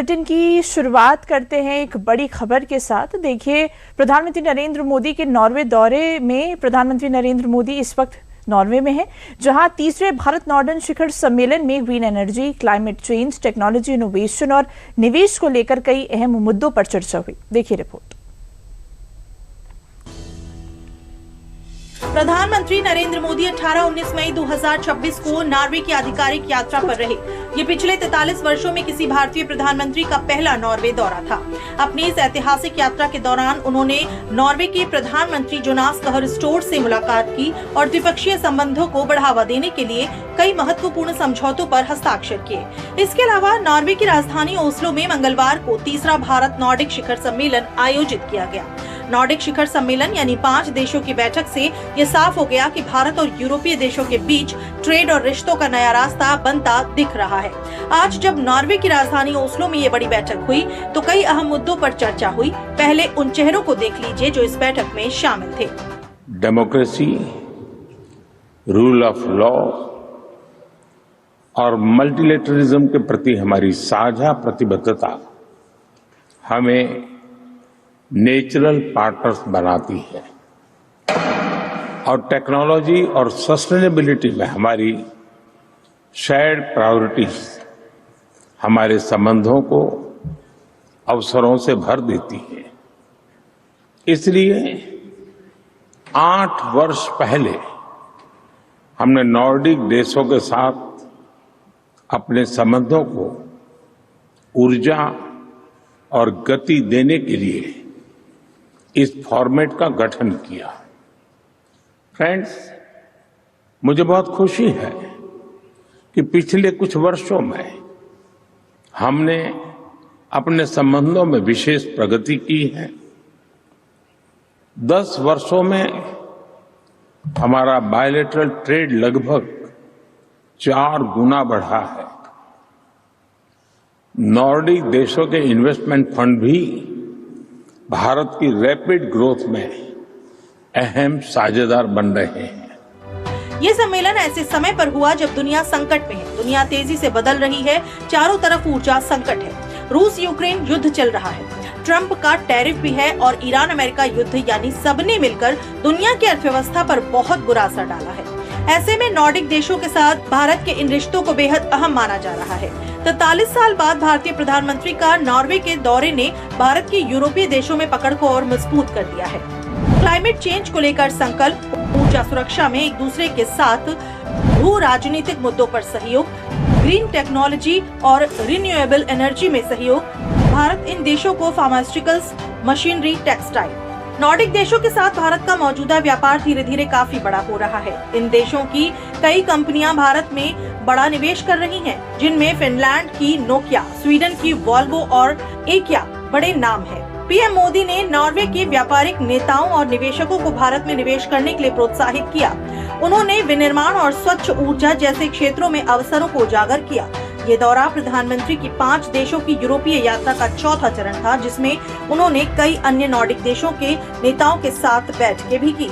Bulletin की शुरुआत करते हैं एक बड़ी खबर के साथ। देखिए, प्रधानमंत्री नरेंद्र मोदी के नॉर्वे दौरे में प्रधानमंत्री नरेंद्र मोदी इस वक्त नॉर्वे में है, जहां तीसरे भारत नॉर्डन शिखर सम्मेलन में green energy, climate change, technology, innovation और निवेश को लेकर कई अहम मुद्दों पर चर्चा हुई। देखिए रिपोर्ट। प्रधानमंत्री नरेंद्र मोदी 18-19 मई 2026 को नॉर्वे की आधिकारिक यात्रा पर रहे। ये पिछले 43 वर्षों में किसी भारतीय प्रधानमंत्री का पहला नॉर्वे दौरा था। अपनी इस ऐतिहासिक यात्रा के दौरान उन्होंने नॉर्वे के प्रधानमंत्री जोनास गाहर स्टोर से मुलाकात की और द्विपक्षीय संबंधों को बढ़ावा देने के लिए कई महत्वपूर्ण समझौतों पर हस्ताक्षर किए। इसके अलावा नॉर्वे की राजधानी ओस्लो में मंगलवार को तीसरा भारत नॉर्डिक शिखर सम्मेलन आयोजित किया गया। नॉर्डिक शिखर सम्मेलन यानी 5 देशों की बैठक से ये साफ हो गया कि भारत और यूरोपीय देशों के बीच ट्रेड और रिश्तों का नया रास्ता बनता दिख रहा है। आज जब नॉर्वे की राजधानी ओस्लो में ये बड़ी बैठक हुई तो कई अहम मुद्दों पर चर्चा हुई। पहले उन चेहरों को देख लीजिए जो इस बैठक में शामिल थे। डेमोक्रेसी, रूल ऑफ लॉ और मल्टीलेटरिज्म के प्रति हमारी साझा प्रतिबद्धता हमें नेचुरल पार्टनर्स बनाती है और टेक्नोलॉजी और सस्टेनेबिलिटी में हमारी शेयर्ड प्रायोरिटीज हमारे संबंधों को अवसरों से भर देती है। इसलिए 8 वर्ष पहले हमने नॉर्डिक देशों के साथ अपने संबंधों को ऊर्जा और गति देने के लिए इस फॉर्मेट का गठन किया। फ्रेंड्स, मुझे बहुत खुशी है कि पिछले कुछ वर्षों में हमने अपने संबंधों में विशेष प्रगति की है। 10 वर्षों में हमारा बायलैटरल ट्रेड लगभग 4 गुना बढ़ा है। नॉर्डिक देशों के इन्वेस्टमेंट फंड भी भारत की रैपिड ग्रोथ में अहम साझेदार बन रहे हैं। ये सम्मेलन ऐसे समय पर हुआ जब दुनिया संकट में है। दुनिया तेजी से बदल रही है, चारों तरफ ऊर्जा संकट है। रूस यूक्रेन युद्ध चल रहा है, ट्रंप का टैरिफ भी है और ईरान अमेरिका युद्ध, यानी सबने मिलकर दुनिया की अर्थव्यवस्था पर बहुत बुरा असर डाला है। ऐसे में नॉर्डिक देशों के साथ भारत के इन रिश्तों को बेहद अहम माना जा रहा है। 43 साल बाद भारतीय प्रधानमंत्री का नॉर्वे के दौरे ने भारत के यूरोपीय देशों में पकड़ को और मजबूत कर दिया है। क्लाइमेट चेंज को लेकर संकल्प, ऊर्जा सुरक्षा में एक दूसरे के साथ भू राजनीतिक मुद्दों पर सहयोग, ग्रीन टेक्नोलॉजी और रिन्यूएबल एनर्जी में सहयोग। भारत इन देशों को फार्मास्यूटिकल्स, मशीनरी, टेक्सटाइल। नॉर्डिक देशों के साथ भारत का मौजूदा व्यापार धीरे धीरे काफी बड़ा हो रहा है। इन देशों की कई कंपनियां भारत में बड़ा निवेश कर रही हैं, जिनमें फिनलैंड की नोकिया, स्वीडन की वॉल्वो और इकिया बड़े नाम हैं। पीएम मोदी ने नॉर्वे के व्यापारिक नेताओं और निवेशकों को भारत में निवेश करने के लिए प्रोत्साहित किया। उन्होंने विनिर्माण और स्वच्छ ऊर्जा जैसे क्षेत्रों में अवसरों को उजागर किया। ये दौरा प्रधानमंत्री की 5 देशों की यूरोपीय यात्रा का चौथा चरण था, जिसमें उन्होंने कई अन्य नॉर्डिक देशों के नेताओं के साथ बैठकें भी की।